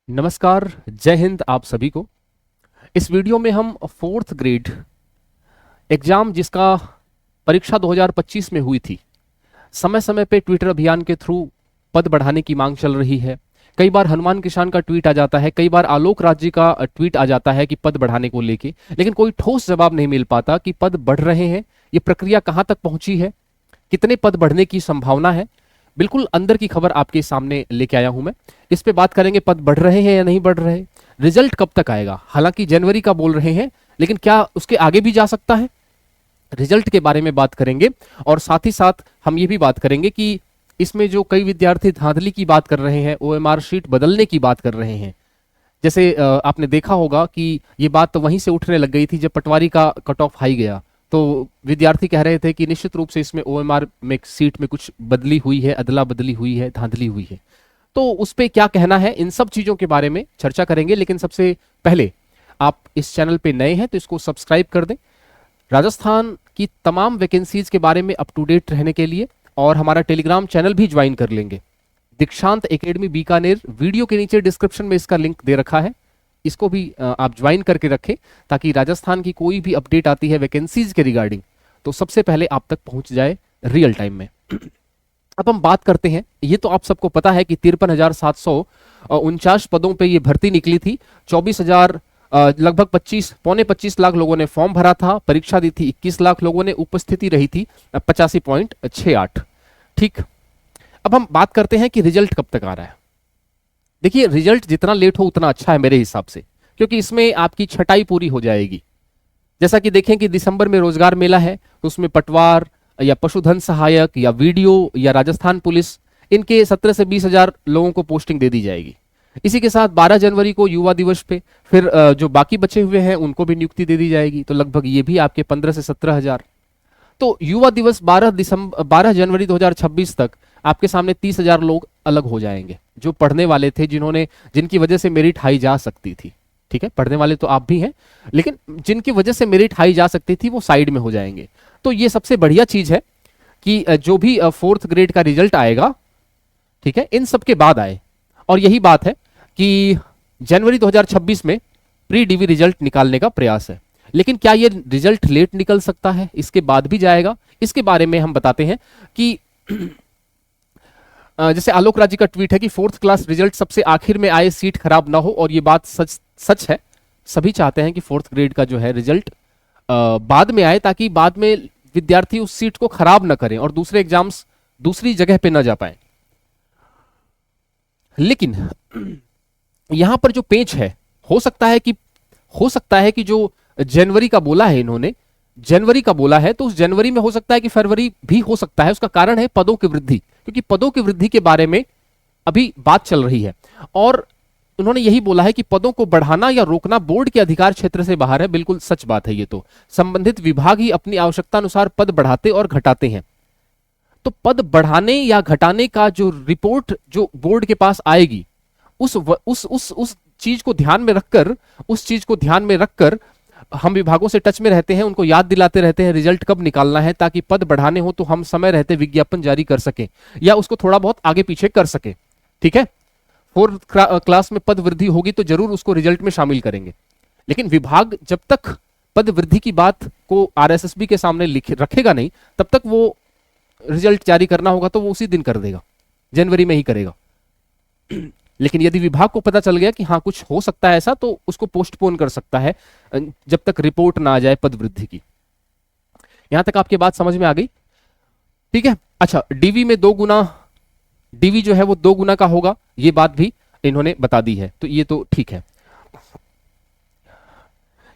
नमस्कार, जय हिंद आप सभी को। इस वीडियो में हम फोर्थ ग्रेड एग्जाम जिसका परीक्षा 2025 में हुई थी, समय समय पे ट्विटर अभियान के थ्रू पद बढ़ाने की मांग चल रही है। कई बार हनुमान किसान का ट्वीट आ जाता है, कई बार आलोक राज जी का ट्वीट आ जाता है कि पद बढ़ाने को लेके, लेकिन कोई ठोस जवाब नहीं मिल पाता कि पद बढ़ रहे हैं, ये प्रक्रिया कहाँ तक पहुंची है, कितने पद बढ़ने की संभावना है। बिल्कुल अंदर की खबर आपके सामने लेके आया हूं मैं। इस पे बात करेंगे, पद बढ़ रहे हैं या नहीं बढ़ रहे, रिजल्ट कब तक आएगा। हालांकि जनवरी का बोल रहे हैं, लेकिन क्या उसके आगे भी जा सकता है, रिजल्ट के बारे में बात करेंगे। और साथ ही साथ हम ये भी बात करेंगे कि इसमें जो कई विद्यार्थी धांधली की बात कर रहे हैं, ओएमआर शीट बदलने की बात कर रहे हैं। जैसे आपने देखा होगा कि ये बात तो वहीं से उठने लग गई थी जब पटवारी का कट ऑफ हाई गया, तो विद्यार्थी कह रहे थे कि निश्चित रूप से इसमें ओएमआर में सीट में कुछ बदली हुई है, अदला बदली हुई है, धांधली हुई है। तो उस पे क्या कहना है, इन सब चीजों के बारे में चर्चा करेंगे। लेकिन सबसे पहले आप इस चैनल पे नए हैं तो इसको सब्सक्राइब कर दें, राजस्थान की तमाम वैकेंसीज के बारे में अप टू डेट रहने के लिए। और हमारा टेलीग्राम चैनल भी ज्वाइन कर लेंगे, दीक्षांत एकेडमी बीकानेर। वीडियो के नीचे डिस्क्रिप्शन में इसका लिंक दे रखा है, इसको भी आप ज्वाइन करके रखें, ताकि राजस्थान की कोई भी अपडेट आती है वैकेंसीज के रिगार्डिंग तो सबसे पहले आप तक पहुंच जाए रियल टाइम में। अब हम बात करते हैं, ये तो आप सबको पता है कि 53,749 पदों पे ये भर्ती निकली थी। 24,000 लगभग 25 लाख लोगों ने फॉर्म भरा था, परीक्षा दी थी 21 लाख लोगों ने, उपस्थिति रही थी 85.68। ठीक, अब हम बात करते हैं कि रिजल्ट कब तक आ रहा है। देखिए, रिजल्ट जितना लेट हो उतना अच्छा है मेरे हिसाब से, क्योंकि इसमें आपकी छटाई पूरी हो जाएगी। जैसा कि देखें कि दिसंबर में रोजगार मेला है, तो उसमें पटवार या पशुधन सहायक या वीडियो या राजस्थान पुलिस, इनके 17 से 20,000 लोगों को पोस्टिंग दे दी जाएगी। इसी के साथ 12 जनवरी को युवा दिवस पे फिर जो बाकी बचे हुए हैं उनको भी नियुक्ति दे दी जाएगी, तो लगभग ये भी आपके 15 से 17,000। तो युवा दिवस 12 जनवरी 2026 तक आपके सामने 30,000 लोग अलग हो जाएंगे, जो पढ़ने वाले थे, जिनकी वजह से मेरिट हाई जा सकती थी। ठीक है, पढ़ने वाले तो आप भी हैं, लेकिन जिनकी वजह से मेरिट हाई जा सकती थी वो साइड में हो जाएंगे। तो ये सबसे बढ़िया चीज है कि जो भी फोर्थ ग्रेड का रिजल्ट आएगा, ठीक है, इन सब के बाद आए। और यही बात है कि जनवरी 2026 में प्री डीवी रिजल्ट निकालने का प्रयास है। लेकिन क्या ये रिजल्ट लेट निकल सकता है, इसके बाद भी जाएगा, इसके बारे में हम बताते हैं कि जैसे आलोक राज जी का ट्वीट है कि फोर्थ क्लास रिजल्ट सबसे आखिर में आए, सीट खराब ना हो। और ये बात सच है, सभी चाहते हैं कि फोर्थ ग्रेड का जो है रिजल्ट बाद में आए, ताकि बाद में विद्यार्थी उस सीट को खराब ना करें और दूसरे एग्जाम्स दूसरी जगह पे ना जा पाए। लेकिन यहां पर जो पेच है, हो सकता है कि जो जनवरी का बोला है इन्होंने, जनवरी का बोला है, तो उस जनवरी में हो सकता है कि फरवरी भी हो सकता है। उसका कारण है पदों की वृद्धि, क्योंकि पदों की वृद्धि के बारे में अभी बात चल रही है। और उन्होंने यही बोला है कि पदों को बढ़ाना या रोकना बोर्ड के अधिकार क्षेत्र से बाहर है। बिल्कुल सच बात है, ये तो संबंधित विभाग ही अपनी आवश्यकता अनुसार पद बढ़ाते और घटाते हैं। तो पद बढ़ाने या घटाने का जो रिपोर्ट जो बोर्ड के पास आएगी, उस चीज को ध्यान में रखकर हम विभागों से टच में रहते हैं, उनको याद दिलाते रहते हैं रिजल्ट कब निकालना है, ताकि पद बढ़ाने हो तो हम समय रहते विज्ञापन जारी कर सकें या उसको थोड़ा बहुत आगे पीछे कर सकें। ठीक है, फोर्थ क्लास में पद वृद्धि होगी तो जरूर उसको रिजल्ट में शामिल करेंगे। लेकिन विभाग जब तक पद वृद्धि की बात को आरएसएसबी के सामने रखेगा नहीं, तब तक वो रिजल्ट जारी करना होगा तो वो उसी दिन कर देगा, जनवरी में ही करेगा। लेकिन यदि विभाग को पता चल गया कि हाँ कुछ हो सकता है ऐसा, तो उसको पोस्टपोन कर सकता है जब तक रिपोर्ट ना आ जाए पद वृद्धि की। यहां तक आपकी बात समझ में आ गई? ठीक है। अच्छा, डीवी में 2 गुना, डीवी जो है वो 2 गुना का होगा, ये बात भी इन्होंने बता दी है, तो ये तो ठीक है।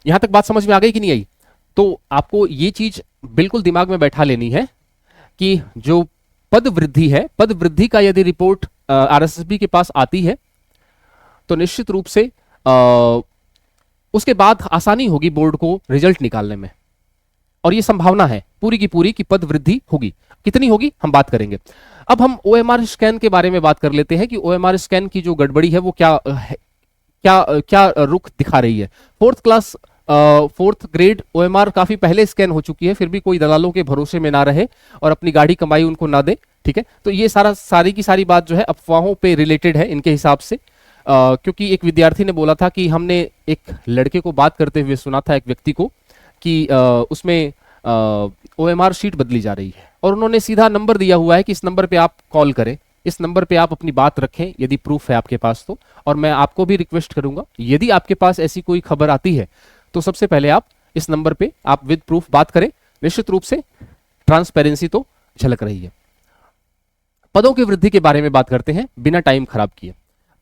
यहां तक बात समझ में आ गई कि नहीं आई? तो आपको ये चीज बिल्कुल दिमाग में बैठा लेनी है कि जो पद वृद्धि है, पद वृद्धि का यदि रिपोर्ट आरएसएसबी के पास आती है तो निश्चित रूप से उसके बाद आसानी होगी बोर्ड को रिजल्ट निकालने में। और ये संभावना है पूरी की पूरी कि पद वृद्धि होगी। कितनी होगी हम बात करेंगे। अब हम ओएमआर स्कैन के बारे में बात कर लेते हैं कि ओएमआर स्कैन की जो गड़बड़ी है वो क्या रुख दिखा रही है। फोर्थ ग्रेड ओएमआर काफी पहले स्कैन हो चुकी है, फिर भी कोई दलालों के भरोसे में ना रहे और अपनी गाड़ी कमाई उनको ना दे। ठीक है, तो ये सारी की सारी बात जो है अफवाहों पे रिलेटेड है इनके हिसाब से। क्योंकि एक विद्यार्थी ने बोला था कि हमने एक लड़के को बात करते हुए सुना था, एक व्यक्ति को, कि उसमें OMR शीट बदली जा रही है और उन्होंने सीधा नंबर दिया हुआ है कि इस नंबर पे आप कॉल करें, इस नंबर पे आप अपनी बात रखें यदि प्रूफ है आपके पास तो। और मैं आपको भी रिक्वेस्ट करूंगा, यदि आपके पास ऐसी कोई खबर आती है तो सबसे पहले आप इस नंबर पे आप विद प्रूफ बात करें। निश्चित रूप से ट्रांसपेरेंसी तो झलक रही है। पदों की वृद्धि के बारे में बात करते हैं बिना टाइम खराब किए।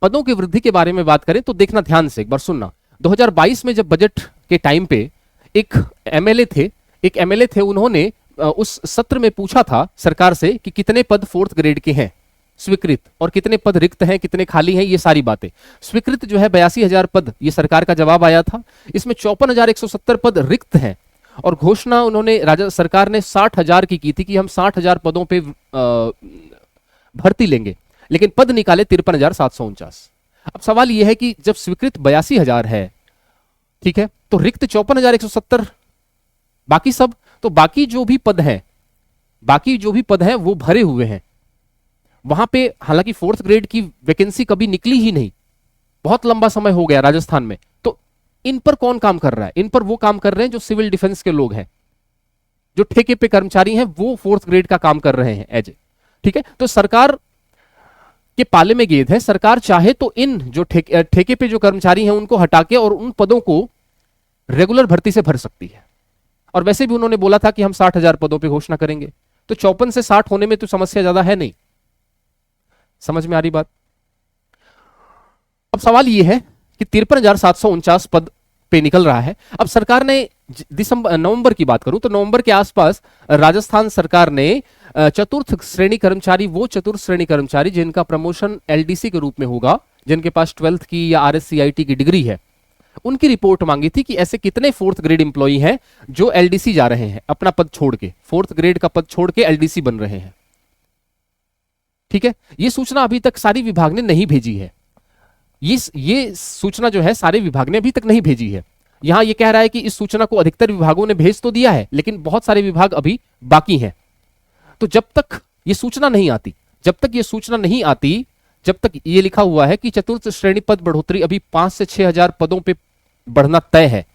पदों की वृद्धि के बारे में बात करें तो देखना ध्यान से, एक बार सुनना। 2022 में जब बजट के टाइम पे एक एमएलए थे, उन्होंने उस सत्र में पूछा था सरकार से कि कितने पद 4th ग्रेड के हैं स्वीकृत और कितने पद रिक्त हैं, कितने खाली हैं, ये सारी बातें। स्वीकृत जो है 82,000 पद, ये सरकार का जवाब आया था। इसमें 54,170 पद रिक्त हैं और घोषणा उन्होंने सरकार ने 60,000 की थी कि हम 60,000 पदों पे भर्ती लेंगे, लेकिन पद निकाले 53,749। अब सवाल यह है कि जब स्वीकृत 82,000 है, ठीक है, तो रिक्त 54,170, बाकी सब, तो बाकी जो भी पद हैं वो भरे हुए हैं वहां पे। हालांकि 4th ग्रेड की वैकेंसी कभी निकली ही नहीं, बहुत लंबा समय हो गया राजस्थान में। तो इन पर कौन काम कर रहा है? इन पर वो काम कर रहे हैं जो सिविल डिफेंस के लोग हैं, जो ठेके पे कर्मचारी हैं, वो 4th ग्रेड का काम कर रहे हैं एज, ठीक है। तो सरकार के पाले में गेंद है, सरकार चाहे तो इन जो ठेके पे जो कर्मचारी हैं उनको हटा के और उन पदों को रेगुलर भर्ती से भर सकती है। और वैसे भी उन्होंने बोला था कि हम 60,000 पदों पे घोषणा करेंगे, तो 54 से 60 होने में तो समस्या ज्यादा है नहीं। समझ में आ रही बात? अब सवाल यह है कि 53,749 पद पे निकल रहा है। अब सरकार ने नवंबर की बात करूं तो नवंबर के आसपास राजस्थान सरकार ने चतुर्थ श्रेणी कर्मचारी जिनका प्रमोशन LDC के रूप में होगा, जिनके पास 12th की या RSCIT की डिग्री है, उनकी रिपोर्ट मांगी थी कि ऐसे कितने 4th ग्रेड इंप्लॉई हैं जो LDC जा रहे हैं, अपना पद छोड़ के 4th ग्रेड का पद छोड़ के LDC बन रहे हैं। ठीक है, ये सूचना अभी तक सारी विभाग ने नहीं भेजी है। ये सूचना जो है सारे विभाग ने अभी तक नहीं भेजी है। यहां ये कह रहा है कि इस सूचना को अधिकतर विभागों ने भेज तो दिया है, लेकिन बहुत सारे विभाग अभी बाकी हैं। तो जब तक ये सूचना नहीं आती, जब तक ये लिखा हुआ है कि चतुर्थ श्रेणी पद बढ़ोतरी अभी 5 से 6,000 पदों पे बढ़ना तय है,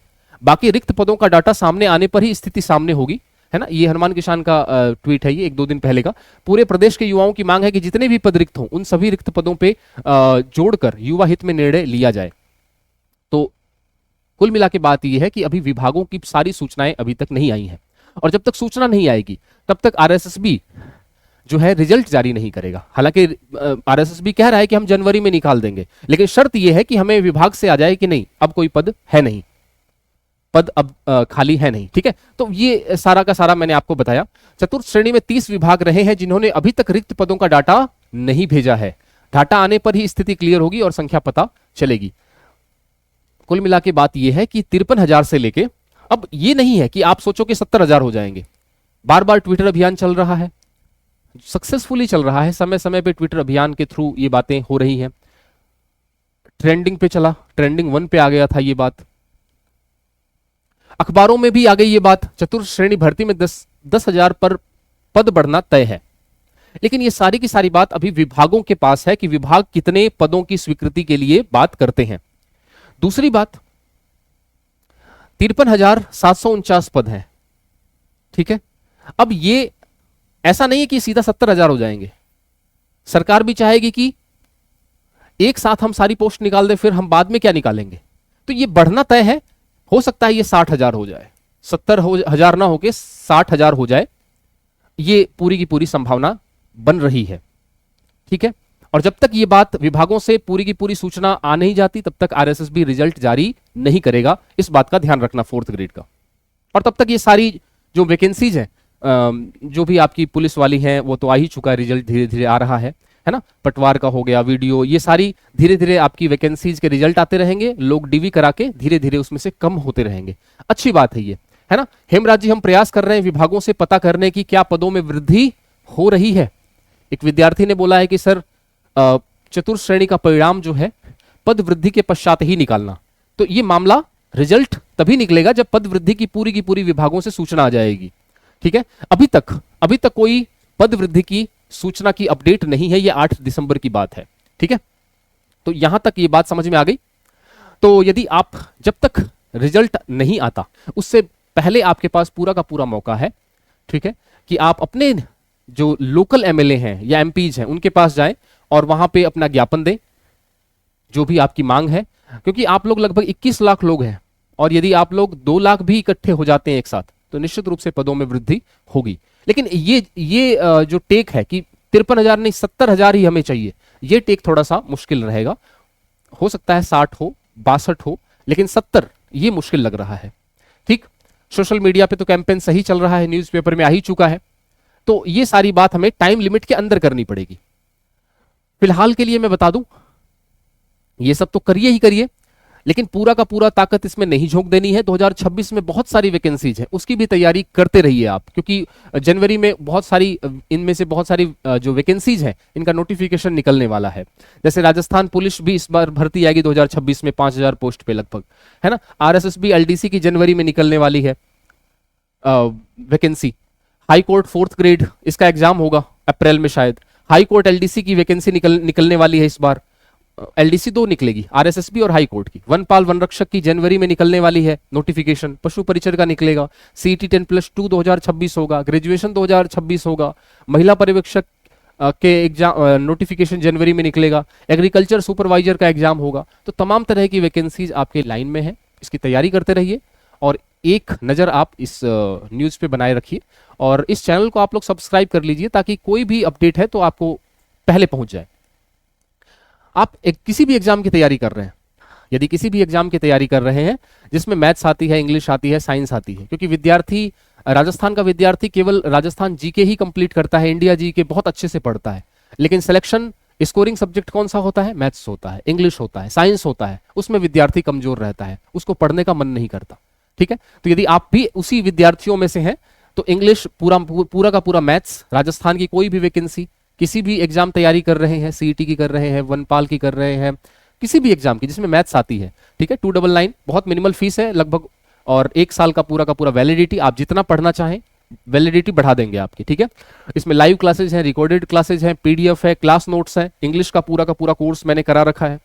बाकी रिक्त पदों का डाटा सामने आने पर ही स्थिति सामने होगी, है ना। ये हनुमान किसान का ट्वीट है, ये 1-2 दिन पहले का। पूरे प्रदेश के युवाओं की मांग है कि जितने भी पद रिक्त हों उन सभी रिक्त पदों पे जोड़कर युवा हित में निर्णय लिया जाए। तो कुल मिला के बात यह है कि अभी विभागों की सारी सूचनाएं अभी तक नहीं आई हैं, और जब तक सूचना नहीं आएगी तब तक RSSB जो है रिजल्ट जारी नहीं करेगा। हालांकि RSSB कह रहा है कि हम जनवरी में निकाल देंगे, लेकिन शर्त यह है कि हमें विभाग से आ जाए कि नहीं अब कोई पद है नहीं, पद अब खाली है नहीं। ठीक है, तो ये सारा का सारा मैंने आपको बताया। चतुर्थ श्रेणी में 30 विभाग रहे हैं जिन्होंने अभी तक रिक्त पदों का डाटा नहीं भेजा है। डाटा आने पर ही स्थिति क्लियर होगी और संख्या पता चलेगी। कुल मिला के बात यह है कि 53,000 से लेके, अब ये नहीं है कि आप सोचो कि 70,000 हो जाएंगे। बार बार ट्विटर अभियान चल रहा है, सक्सेसफुली चल रहा है, समय समय पे ट्विटर अभियान के थ्रू ये बातें हो रही हैं। ट्रेंडिंग पे चला, ट्रेंडिंग 1 पे आ गया था ये बात, अखबारों में भी आ गई ये बात। चतुर्थ श्रेणी भर्ती में 10,000 पर पद बढ़ना तय है। लेकिन ये सारी की सारी बात अभी विभागों के पास है कि विभाग कितने पदों की स्वीकृति के लिए बात करते हैं। दूसरी बात, 53,749 पद हैं, ठीक है। अब ये ऐसा नहीं है कि सीधा 70,000 हो जाएंगे। सरकार भी चाहेगी कि एक साथ हम सारी पोस्ट निकाल दें, फिर हम बाद में क्या निकालेंगे। तो ये बढ़ना तय है। हो सकता है ये 60,000 हो जाए, 70,000 ना होके 60,000 हो जाए, ये पूरी की पूरी संभावना बन रही है। ठीक है, और जब तक ये बात विभागों से पूरी की पूरी सूचना आ नहीं जाती तब तक RSSB रिजल्ट जारी नहीं करेगा। इस बात का ध्यान रखना 4th ग्रेड का। और तब तक ये सारी जो वैकेंसीज हैं, जो भी आपकी पुलिस वाली हैं, वो तो आ ही चुका है, रिजल्ट धीरे धीरे आ रहा है ना। पटवार का हो गया, वीडियो, ये सारी धीरे धीरे आपकी वैकेंसीज के रिजल्ट आते रहेंगे। लोग DV करा के धीरे धीरे उसमें से कम होते रहेंगे। अच्छी बात है ये, है ना। हेमराज जी, हम प्रयास कर रहे हैं विभागों से पता करने की क्या पदों में वृद्धि हो रही है। एक विद्यार्थी ने बोला है कि सर चतुर्थ श्रेणी का परिणाम जो है पद वृद्धि के पश्चात ही निकालना। तो ये मामला, रिजल्ट तभी निकलेगा जब पद वृद्धि की पूरी विभागों से सूचना आ जाएगी। ठीक है, अभी तक कोई पद वृद्धि की सूचना की अपडेट नहीं है। ये 8 दिसंबर की बात है। ठीक है, तो यहां तक ये बात समझ में आ गई। तो यदि आप जब तक रिजल्ट नहीं आता उससे पहले आपके पास पूरा का पूरा मौका है, ठीक है, कि आप अपने जो लोकल एमएलए हैं या एमपीज हैं उनके पास जाएं और वहां पे अपना ज्ञापन दें, जो भी आपकी मांग है। क्योंकि आप लोग लगभग 21 लाख लोग हैं और यदि आप लोग 2 लाख भी इकट्ठे हो जाते हैं एक साथ तो निश्चित रूप से पदों में वृद्धि होगी। लेकिन ये जो टेक है कि 53,000 नहीं 70,000 ही हमें चाहिए, ये टेक थोड़ा सा मुश्किल रहेगा। हो सकता है 60 हो 62 हो, लेकिन 70 ये मुश्किल लग रहा है। ठीक, सोशल मीडिया पे तो कैंपेन सही चल रहा है, न्यूज़पेपर में आ ही चुका है। तो ये सारी बात हमें टाइम लिमिट के अंदर करनी पड़ेगी। फिलहाल के लिए मैं बता दूं, ये सब तो करिए ही करिए, लेकिन पूरा का पूरा ताकत इसमें नहीं झोंक देनी है। 2026 में बहुत सारी वैकेंसीज हैं, उसकी भी तैयारी करते रहिए आप, क्योंकि जनवरी में बहुत सारी, इनमें से बहुत सारी जो वैकेंसीज हैं इनका नोटिफिकेशन निकलने वाला है। जैसे राजस्थान पुलिस भी इस बार भर्ती आएगी 2026 में 5,000 पोस्ट पे लगभग, है ना। आरएसएसबी एलडीसी की जनवरी में निकलने वाली है vacancy. High court 4th grade इसका एग्जाम होगा अप्रैल में शायद। हाई कोर्ट एलडीसी की वैकेंसी निकलने वाली है इस बार। एलडीसी 2 निकलेगी, आरएसएसबी और हाई कोर्ट की। वनपाल वन रक्षक की जनवरी में निकलने वाली है नोटिफिकेशन। पशु परिचर का निकलेगा। सीईटी 10+2 2026 होगा। ग्रेजुएशन 2026 होगा। महिला पर्यवेक्षक के एग्जाम नोटिफिकेशन जनवरी में निकलेगा। एग्रीकल्चर सुपरवाइजर का एग्जाम होगा। तो तमाम तरह की वैकेंसीज आपके लाइन में है, इसकी तैयारी करते रहिए और एक नज़र आप इस न्यूज़ पे बनाए रखिए और इस चैनल को आप लोग सब्सक्राइब कर लीजिए ताकि कोई भी अपडेट है तो आपको पहले पहुंच जाए। आप किसी भी एग्जाम की तैयारी कर रहे हैं, यदि किसी भी एग्जाम की तैयारी कर रहे हैं जिसमें मैथ्स आती है, इंग्लिश आती है, साइंस आती है, क्योंकि विद्यार्थी, राजस्थान का विद्यार्थी केवल राजस्थान जीके ही कंप्लीट करता है, इंडिया जीके बहुत अच्छे से पढ़ता है, लेकिन सिलेक्शन स्कोरिंग सब्जेक्ट कौन सा होता है? मैथ्स होता है, इंग्लिश होता है, साइंस होता है। उसमें विद्यार्थी कमजोर रहता है, उसको पढ़ने का मन नहीं करता। ठीक है, तो यदि आप भी उसी विद्यार्थियों में से हैं तो इंग्लिश पूरा का पूरा मैथ्स, राजस्थान की कोई भी वैकेंसी, किसी भी एग्जाम तैयारी कर रहे हैं, सीईटी की कर रहे हैं, वनपाल की कर रहे हैं, किसी भी एग्जाम की जिसमें मैथ्स आती है, ठीक है, 299 बहुत मिनिमल फीस है लगभग, और 1 साल का पूरा वैलिडिटी। आप जितना पढ़ना चाहें वैलिडिटी बढ़ा देंगे आपकी। ठीक है, इसमें लाइव क्लासेज हैं, रिकॉर्डेड क्लासेज हैं, पीडीएफ है, क्लास नोट्स है। इंग्लिश का पूरा कोर्स मैंने करा रखा है।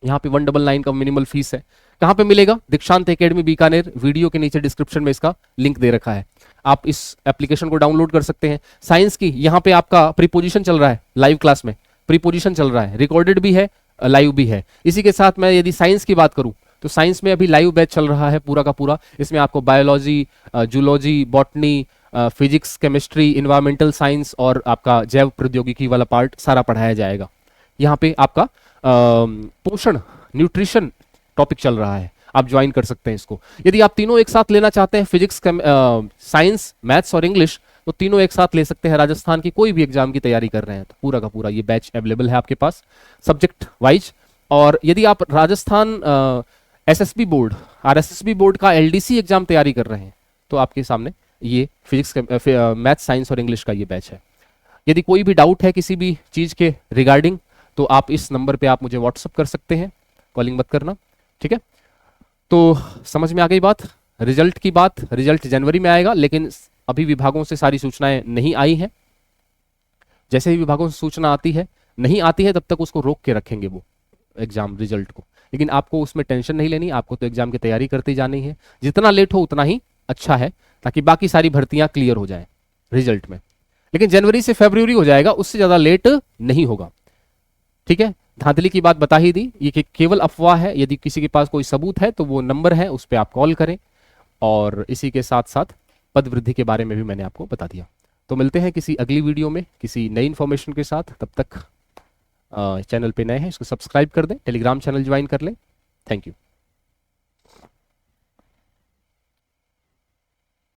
यहाँ पे 199 का मिनिमल फीस है। कहाँ पे मिलेगा? दीक्षांत एकेडमी बीकानेर, वीडियो के नीचे डिस्क्रिप्शन में इसका लिंक दे रखा है, आप इस एप्लीकेशन को डाउनलोड कर सकते हैं। साइंस की यहाँ पे आपका प्रीपोजिशन चल रहा है, लाइव क्लास में प्रीपोजिशन चल रहा है, रिकॉर्डेड भी है, लाइव भी है। इसी के साथ मैं यदि साइंस की बात करूं तो साइंस में अभी लाइव बैच चल रहा है पूरा का पूरा। इसमें आपको biology, zoology, botany, physics, chemistry, environmental science और आपका जैव प्रौद्योगिकी वाला पार्ट सारा पढ़ाया जाएगा। यहाँ पे आपका पोषण, न्यूट्रिशन टॉपिक चल रहा है, आप ज्वाइन कर सकते हैं इसको। यदि आप तीनों एक साथ लेना चाहते हैं, फिजिक्स, साइंस, मैथ्स और इंग्लिश, तो तीनों एक साथ ले सकते हैं। राजस्थान की कोई भी एग्जाम की तैयारी कर रहे हैं तो पूरा का पूरा ये बैच अवेलेबल है आपके पास सब्जेक्ट वाइज। और यदि आप Rajasthan SSB board, RSSB board का एलडीसी एग्जाम तैयारी कर रहे हैं तो आपके सामने ये फिजिक्स, मैथ, साइंस और इंग्लिश का ये बैच है। यदि कोई भी डाउट है किसी भी चीज के रिगार्डिंग तो आप इस नंबर पे आप मुझे व्हाट्सअप कर सकते हैं, कॉलिंग मत करना। ठीक है, तो समझ में आ गई बात। रिजल्ट की बात, रिजल्ट जनवरी में आएगा, लेकिन अभी विभागों से सारी सूचनाएं नहीं आई हैं। जैसे ही विभागों से सूचना आती है, नहीं आती है, तब तक उसको रोक के रखेंगे वो एग्जाम रिजल्ट को। लेकिन आपको उसमें टेंशन नहीं लेनी, आपको तो एग्जाम की तैयारी करती जानी है। जितना लेट हो उतना ही अच्छा है, ताकि बाकी सारी भर्तियां क्लियर हो जाए रिजल्ट में। लेकिन जनवरी से फरवरी हो जाएगा, उससे ज्यादा लेट नहीं होगा। ठीक है, धांधली की बात बता ही दी, ये केवल अफवाह है। यदि किसी के पास कोई सबूत है तो वो नंबर है, उस पर आप कॉल करें। और इसी के साथ साथ पद वृद्धि के बारे में भी मैंने आपको बता दिया। तो मिलते हैं किसी अगली वीडियो में किसी नई इन्फॉर्मेशन के साथ। तब तक चैनल पे नए हैं इसको सब्सक्राइब कर दें, टेलीग्राम चैनल ज्वाइन कर लें। Thank you.